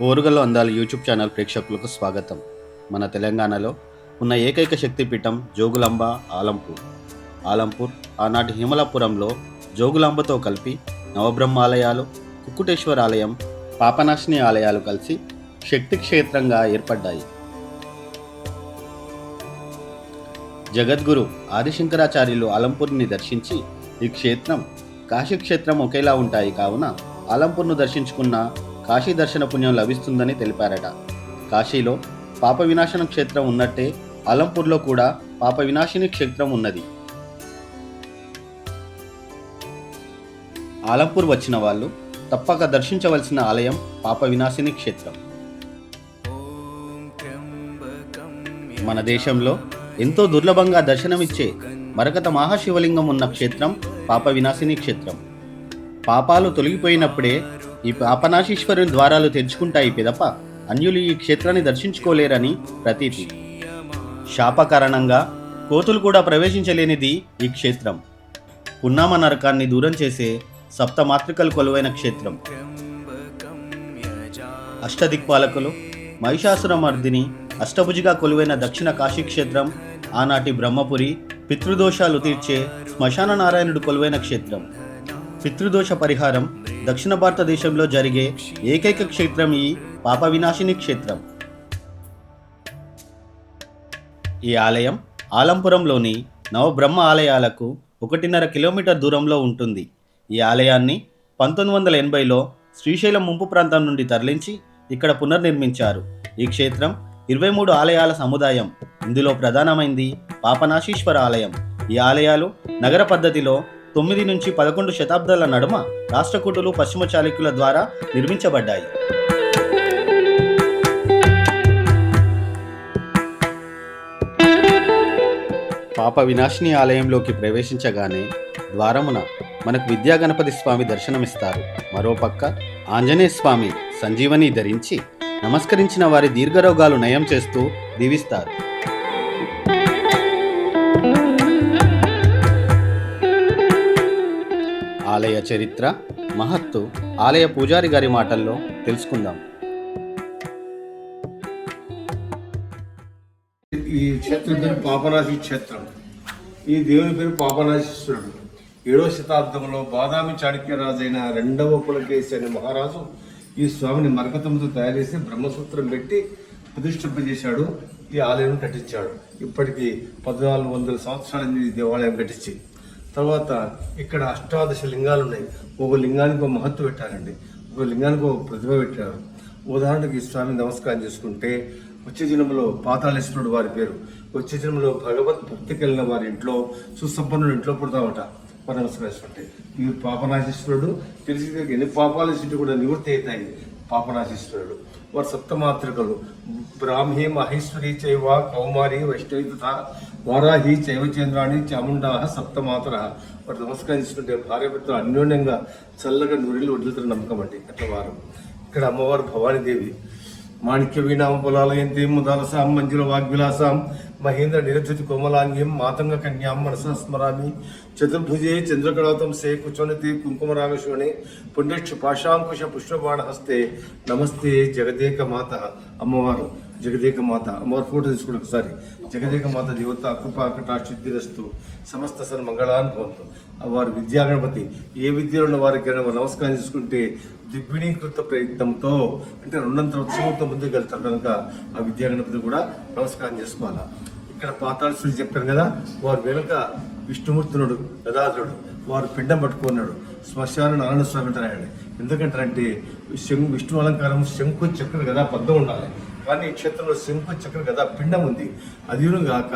ఓరుగల్లు అందాల YouTube channel ప్రేక్షకులకు స్వాగతం. మన తెలంగాణలో ఉన్న ఏకైక శక్తిపీఠం జోగులాంబ ఆలంపూర్ ఆనాటి హిమలాపురంలో జోగులాంబతో కలిపి నవబ్రహ్మాలయాలు, కుక్కుటేశ్వర ఆలయం, పాపనాశిని ఆలయాలు కలిసి శక్తి క్షేత్రంగా ఏర్పడ్డాయి. జగద్గురు ఆదిశంకరాచార్యులు ఆలంపూర్ని దర్శించి ఈ క్షేత్రం కాశీ క్షేత్రం ఒకేలా ఉంటాయి కావున ఆలంపూర్ను దర్శించుకున్న కాశీ దర్శన పుణ్యం లభిస్తుందని తెలిపారట. కాశీలో పాప వినాశన క్షేత్రం ఉన్నట్టే ఆలంపూర్లో కూడా పాప వినాశిని క్షేత్రం ఉన్నది. ఆలంపూర్ వచ్చిన వాళ్ళు తప్పక దర్శించవలసిన ఆలయం పాప వినాశిని క్షేత్రం. మన దేశంలో ఎంతో దుర్లభంగా దర్శనమిచ్చే మరకత మహాశివలింగం ఉన్న క్షేత్రం పాప వినాశిని క్షేత్రం. పాపాలు తొలగిపోయినప్పుడే ఈ పాపనాశీశ్వరుని ద్వారాలు తెరుచుకుంటాయి పిదప అన్యులు ఈ క్షేత్రాన్ని దర్శించుకోలేరని ప్రతీతి. శాప కారణంగా కోతులు కూడా ప్రవేశించలేనిది ఈ క్షేత్రం. పున్నామ నరకాన్ని దూరం చేసే సప్తమాతృకలు కొలువైన క్షేత్రం. అష్టదిక్పాలకులు మహిషాసురమర్దిని అష్టభుజిగా కొలువైన దక్షిణ కాశీ క్షేత్రం. ఆనాటి బ్రహ్మపురి పితృదోషాలు తీర్చే శ్మశాన నారాయణుడు కొలువైన క్షేత్రం. పితృదోష పరిహారం దక్షిణ భారతదేశంలో జరిగే ఏకైక క్షేత్రం ఈ పాప వినాశిని క్షేత్రం. ఈ ఆలయం ఆలంపురంలోని నవబ్రహ్మ ఆలయాలకు 1.5 కిలోమీటర్ దూరంలో ఉంటుంది. ఈ ఆలయాన్ని 1980లో శ్రీశైలం ముంపు ప్రాంతం నుండి తరలించి ఇక్కడ పునర్నిర్మించారు. ఈ క్షేత్రం 23 ఆలయాల సముదాయం. ఇందులో ప్రధానమైంది పాపనాశీశ్వర ఆలయం. ఈ ఆలయాలు నగర పద్ధతిలో 9 నుంచి 11 శతాబ్దాల నడుమ రాష్ట్రకూటులు, పశ్చిమ చాళుక్యుల ద్వారా నిర్మించబడ్డాయి. పాప వినాశిని ఆలయంలోకి ప్రవేశించగానే ద్వారమున మనకు విద్యా గణపతి స్వామి దర్శనమిస్తారు. మరోపక్క ఆంజనేయ స్వామి సంజీవని ధరించి నమస్కరించిన వారి దీర్ఘరోగాలు నయం చేస్తూ దీవిస్తారు. ఆలయ చరిత్ర, మహత్తు ఆలయ పూజారి గారి మాటల్లో తెలుసుకుందాం. ఈ క్షేత్రం పేరు పాపనాశి క్షేత్రం. ఈ దేవుని పేరు పాపనాశీశ్వరుడు. 7వ శతాబ్దంలో బాదామి చాళుక్యరాజైన 2వ పులకేశి అనే మహారాజు ఈ స్వామిని మరకతంతో తయారు చేసి బ్రహ్మసూత్రం పెట్టి ప్రతిష్ఠింపజేశాడు. ఈ ఆలయం కట్టించాడు. ఇప్పటికీ 1400 సంవత్సరాల ఈ దేవాలయం కట్టించి తర్వాత ఇక్కడ 18 లింగాలు ఉన్నాయి. ఒక లింగానికి ఒక మహత్వ పెట్టారండి, ఒక లింగానికి ఒక ప్రతిభ పెట్టారు. ఉదాహరణకి ఈ స్వామిని నమస్కారం చేసుకుంటే వచ్చే జన్మలో పాతాళేశ్వరుడు వారి పేరు, వచ్చే జన్మలో భగవత్ భక్తి కలిగిన వారి ఇంట్లో సుసంపన్నుడు ఇంట్లో పుడతామట. నమస్కరిస్తుంటే ఈ పాపనాశీశ్వరుడు తెలిసి ఎన్ని పాపాలు చేసి కూడా నివృత్తి అవుతాయి. పాపనాశీశ్వరుడు వారు సప్తమాతృకలు బ్రాహ్మీ మహేశ్వరి చైవ కౌమారి వైష్ణవి తథా వారాహి చైవచేంద్రాణి చాముండా సప్తమాతర. వారు నమస్కరించుకుంటే భార్యభర్తలు అన్యోన్యంగా చల్లగా నూరిలు వదులుతున్న నమ్మకం అండి. అట్లా వారు ఇక్కడ అమ్మవారు భవానీదేవి మాణిక్య వీణాం పొలాలయంతీం ముదాలసాం మంజుల వాగ్విలాసాం మహేంద్ర నిరధృతి కోమలాంగీం మాతంగ కన్యాం మనసా స్మరామి చతుర్భుజే చంద్రకళాతం సే కుచోనతి కుంకుమరామేశ్వరణి పుణ్యక్షు పాశాంకుశ పుష్పబాణ హస్తే నమస్తే జగదేక మాత. అమ్మవారు జగదేక మాత. అమ్మవారి ఫోటో తీసుకుని ఒకసారి. జగదేక మాత దేవత కృపా కటాక్షిద్ధిరస్తు సమస్త సన్ మంగళాన్ భవంతు. వారి విద్యా గణపతి. ఏ విద్యలో ఉన్న వారికి నమస్కారం చేసుకుంటే దిగ్వినీకృత ప్రయత్నంతో అంటే 200 ఉత్సవంతో ముందుకు వెళ్తారు కనుక ఆ విద్యా గణపతి కూడా నమస్కారం చేసుకోవాలా. ఇక్కడ పాతాళేశ్వరుడు చెప్పారు కదా, వారు వెనుక విష్ణుమూర్తునుడు గదాధరుడు, వారు పిండం పట్టుకున్నాడు. శ్మశాన నారాయణ స్వామి అంటారు. ఎందుకంటారంటే విష్ణు అలంకారం శంకు చక్ర గదా పద్దం ఉండాలి, కానీ ఈ క్షేత్రంలో శంకు చక్ర గదా పిండం ఉంది. అదిను గాక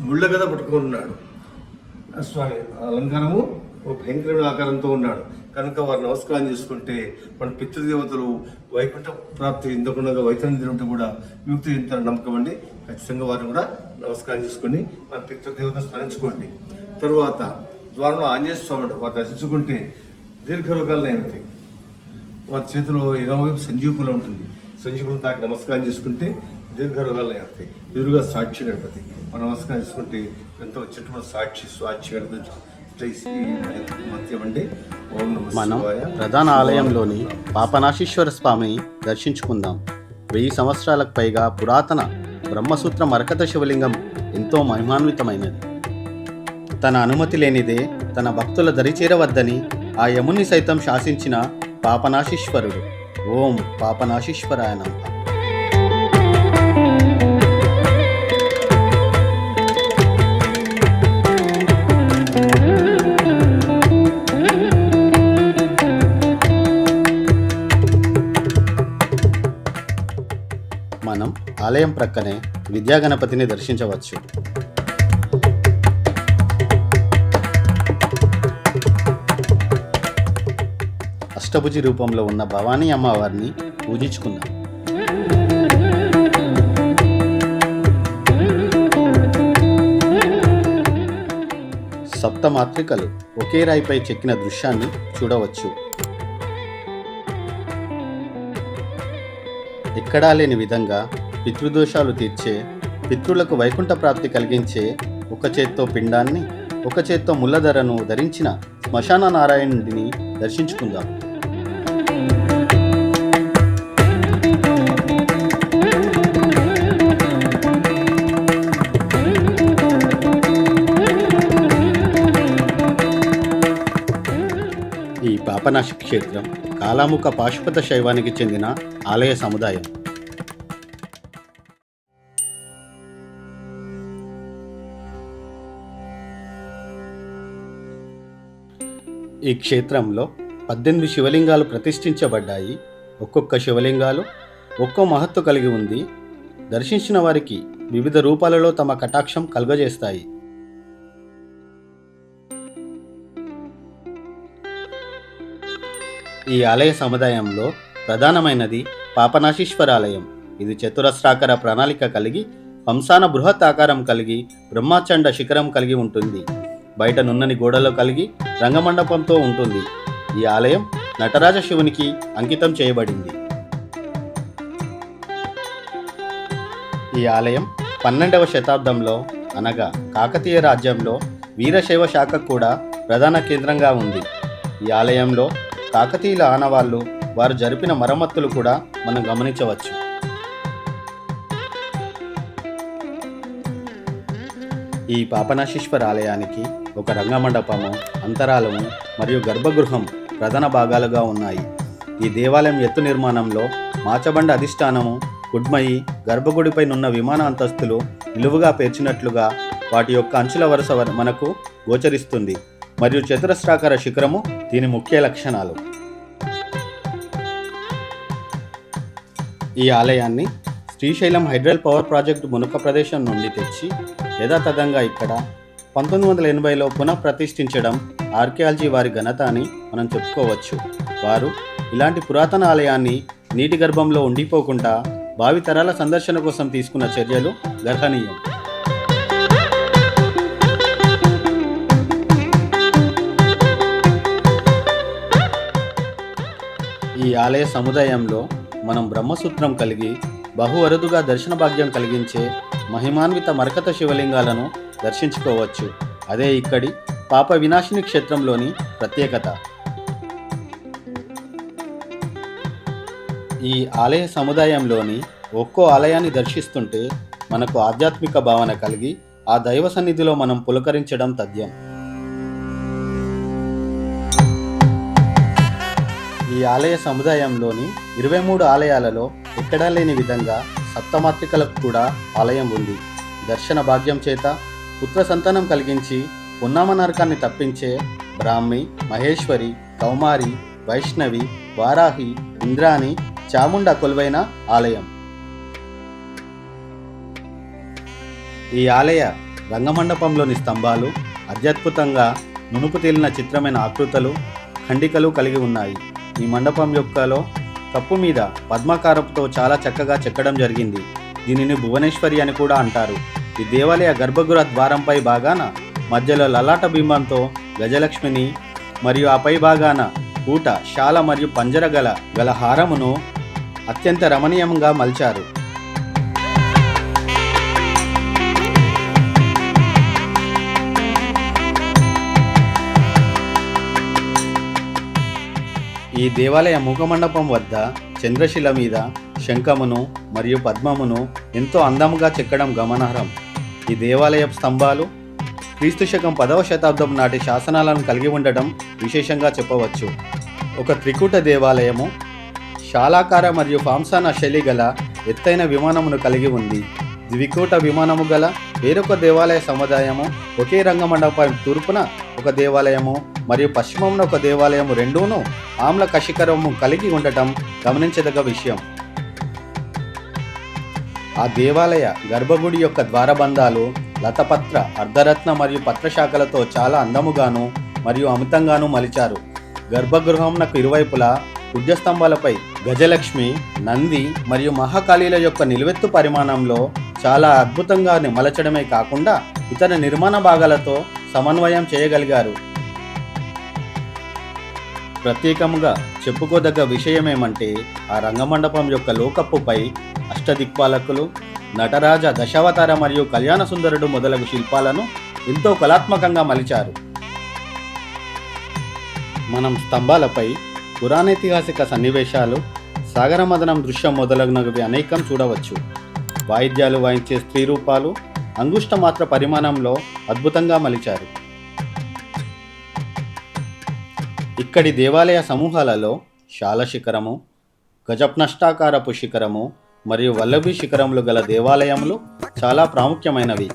ముళ్ళ గద పట్టుకున్నాడు స్వామి. అలంకారము ఒక భయంకరమైన ఆకారంతో ఉన్నాడు కనుక వారు నమస్కారం చేసుకుంటే మన పితృదేవతలు వైకుంఠ ప్రాప్తి ఇందకుండా వైకుంఠం ఉంటే కూడా విముక్తి చెందుతారని నమ్మకం అండి. ఖచ్చితంగా వారిని కూడా నమస్కారం చేసుకొని మన పితృదేవతను స్మరించుకోండి. తరువాత ద్వారంలో ఆంజనేయ స్వామి వారు దర్శించుకుంటే దీర్ఘరోగాలు అవుతాయి. వారి చేతిలో ఇరవైపు సంజీవులు ఉంటుంది. సంజీవులు తాకి నమస్కారం చేసుకుంటే దీర్ఘరోగాలు అవుతాయి. ఎదురుగా సాక్షి గణపతి మనం నమస్కారం చేసుకుంటే ఎంతో చెట్టు సాక్షి స్వాక్షి గణపతి మనం ప్రధాన ఆలయంలోని పాపనాశీశ్వర స్వామిని దర్శించుకుందాం. 1000 సంవత్సరాలకు పైగా పురాతన బ్రహ్మసూత్ర మరకత శివలింగం ఎంతో మహిమాన్వితమైనది. తన అనుమతి లేనిదే తన భక్తుల దరిచేరవద్దని ఆ యముని సైతం శాసించిన పాపనాశీశ్వరుడు. ఓం పాపనాశీశ్వరాయ నమః. మనం ఆలయం ప్రక్కనే విద్యాగణపతిని దర్శించవచ్చు. అష్టభుజి రూపంలో ఉన్న భవానీ అమ్మవారిని పూజించుకుందాం. సప్తమాత్రికలు ఒకే రాయిపై చెక్కిన దృశ్యాన్ని చూడవచ్చు. ఎక్కడా లేని విధంగా పితృదోషాలు తీర్చే, పితృలకు వైకుంఠ ప్రాప్తి కలిగించే, ఒక చేత్తో పిండాన్ని ఒక చేత్తో ముల్లధరను ధరించిన శ్మశాన నారాయణుడిని దర్శించుకుందాం. ఈ పాపనాశి క్షేత్రం కాలాముఖ పాశుపత శైవానికి చెందిన ఆలయ సముదాయం. ఈ క్షేత్రంలో 18 శివలింగాలు ప్రతిష్ఠించబడ్డాయి. ఒక్కొక్క శివలింగాలు ఒక్కో మహత్తు కలిగి ఉంది. దర్శించిన వారికి వివిధ రూపాలలో తమ కటాక్షం కలుగజేస్తాయి. ఈ ఆలయ సముదాయంలో ప్రధానమైనది పాపనాశీశ్వర ఆలయం. ఇది చతురస్రాకార ప్రణాళిక కలిగి, వంశాన బృహత్ ఆకారం కలిగి, బ్రహ్మాచండ శిఖరం కలిగి ఉంటుంది. బయట నున్నని గోడలు కలిగి రంగమండపంతో ఉంటుంది. ఈ ఆలయం నటరాజ శివునికి అంకితం చేయబడింది. ఈ ఆలయం 12వ శతాబ్దంలో అనగా కాకతీయ రాజ్యంలో వీరశైవ శాఖ కూడా ప్రధాన కేంద్రంగా ఉంది. ఈ ఆలయంలో కాకతీయుల ఆనవాళ్లు, వారు జరిపిన మరమ్మతులు కూడా మనం గమనించవచ్చు. ఈ పాపనాశీశ్వర ఆలయానికి ఒక రంగమండపము, అంతరాలము మరియు గర్భగృహం ప్రధాన భాగాలుగా ఉన్నాయి. ఈ దేవాలయం ఎత్తు నిర్మాణంలో మాచబండ అధిష్టానము, కుడ్మయి, గర్భగుడిపై నున్న విమాన అంతస్తులు నిలువుగా పేర్చినట్లుగా వాటి యొక్క అంచుల వరుస మనకు గోచరిస్తుంది. మరియు చతురస్రాకార శిఖరము దీని ముఖ్య లక్షణాలు. ఈ ఆలయాన్ని శ్రీశైలం హైడ్రల్ పవర్ ప్రాజెక్టు మునుక ప్రదేశం నుండి తెచ్చి యథాతథంగా ఇక్కడ 1980లో పునః ప్రతిష్ఠించడం ఆర్కియాలజీ వారి ఘనత అని మనం చెప్పుకోవచ్చు. వారు ఇలాంటి పురాతన ఆలయాన్ని నీటి గర్భంలో ఉండిపోకుండా భావితరాల సందర్శన కోసం తీసుకున్న చర్యలు గర్హనీయం. ఈ ఆలయ సముదాయంలో మనం బ్రహ్మసూత్రం కలిగి బహు అరుదుగా దర్శన భాగ్యం కలిగించే మహిమాన్విత మరకత శివలింగాలను దర్శించుకోవచ్చు. అదే ఇక్కడి పాప వినాశిని క్షేత్రంలోని ప్రత్యేకత. ఈ ఆలయ సముదాయంలోని ఒక్కో ఆలయాన్ని దర్శిస్తుంటే మనకు ఆధ్యాత్మిక భావన కలిగి ఆ దైవ సన్నిధిలో మనం పులకరించడం తథ్యం. ఈ ఆలయ సముదాయంలోని 23 ఆలయాలలో ఎక్కడా లేని విధంగా సప్తమాత్రికలకు కూడా ఆలయం ఉంది. దర్శన భాగ్యం చేత పుత్ర సంతానం కలిగించి పున్నామ నరకాన్ని తప్పించే బ్రాహ్మి, మహేశ్వరి, కౌమారి, వైష్ణవి, వారాహి, ఇంద్రాణి, చాముండ కొలువైన ఆలయం. ఈ ఆలయ రంగమండపంలోని స్తంభాలు అత్యద్భుతంగా నునుపు తేలిన చిత్రమైన ఆకృతులు, ఖండికలు కలిగి ఉన్నాయి. ఈ మండపం యొక్కలో కప్పు మీద పద్మాకారంతో చాలా చక్కగా చెక్కడం జరిగింది. దీనిని భువనేశ్వరి అని కూడా అంటారు. ఈ దేవాలయ గర్భగృహ ద్వారంపై భాగాన మధ్యలో లలాట బింబంతో గజలక్ష్మిని మరియు ఆ పై భాగాన పూట, శాల మరియు పంజర గల హారమును అత్యంత రమణీయంగా మలిచారు. ఈ దేవాలయ ముఖమండపం వద్ద చంద్రశిల మీద శంఖమును మరియు పద్మమును ఎంతో అందముగా చెక్కడం గమనార్హం. ఈ దేవాలయ స్తంభాలు క్రీస్తు శకం 10వ శతాబ్దం నాటి శాసనాలను కలిగి ఉండటం విశేషంగా చెప్పవచ్చు. ఒక త్రికూట దేవాలయము శాలాకార మరియు ఫాంసానా శైలి గల ఎత్తైన విమానమును కలిగి ఉంది. ద్వికూట విమానము గల వేరొక దేవాలయ సముదాయము, ఒకే రంగమండపం తూర్పున ఒక దేవాలయము మరియు పశ్చిమమున ఒక దేవాలయము రెండూను ఆమ్ల కషికరము కలిగి ఉండటం గమనించదగ్గ విషయం. ఆ దేవాలయ గర్భగుడి యొక్క ద్వారబంధాలు లతపత్ర, అర్ధరత్న మరియు పత్రశాఖలతో చాలా అందముగాను మరియు అమితంగాను మలిచారు. గర్భగృహంనకు ఇరువైపులా ఉద్యస్తంభాలపై గజలక్ష్మి, నంది మరియు మహాకాళీల యొక్క నిలువెత్తు పరిమాణంలో చాలా అద్భుతంగా మలచడమే కాకుండా ఇతర నిర్మాణ భాగాలతో సమన్వయం చేయగలిగారు. ప్రత్యేకముగా చెప్పుకోదగ్గ విషయమేమంటే ఆ రంగమండపం యొక్క లోకప్పుపై అష్టదిక్పాలకులు, నటరాజ, దశావతార మరియు కళ్యాణ సుందరుడు మొదలగు శిల్పాలను ఎంతో కళాత్మకంగా మలిచారు. మనం స్తంభాలపై పురాణైతిహాసిక సన్నివేశాలు, సాగరమదనం దృశ్యం మొదలగునవి అనేకం చూడవచ్చు. వాయిద్యాలు వాయించే స్త్రీ రూపాలు అంగుష్ట మాత్ర పరిమాణంలో అద్భుతంగా మలిచారు. ఇక్కడి దేవాలయ సమూహాలలో శాల శిఖరము, గజప్నష్టాకారపు శిఖరము మరియు వల్లభి శిఖరములు గల దేవాలయములు చాలా ప్రాముఖ్యమైనవి.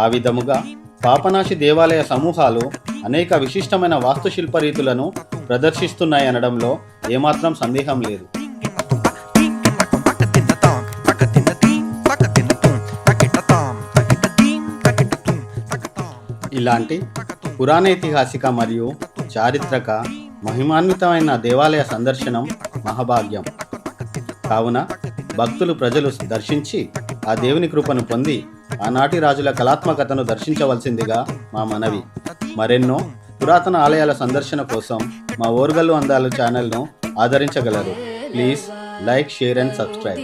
ఆ విధముగా పాపనాశి దేవాలయ సమూహాలు అనేక విశిష్టమైన వాస్తుశిల్ప రీతులను ప్రదర్శిస్తున్నాయనడంలో ఏమాత్రం సందేహం లేదు. ఇలాంటి పురాణైతిహాసిక మరియు చారిత్రక మహిమాన్వితమైన దేవాలయ సందర్శనం మహాభాగ్యం. కావున భక్తులు, ప్రజలు దర్శించి ఆ దేవుని కృపను పొంది ఆనాటి రాజుల కళాత్మకతను దర్శించవలసిందిగా మా మనవి. మరెన్నో పురాతన ఆలయాల సందర్శన కోసం మా ఓర్గల్లు అందాలు ఛానల్ను ఆదరించగలరు. Please like, share and subscribe.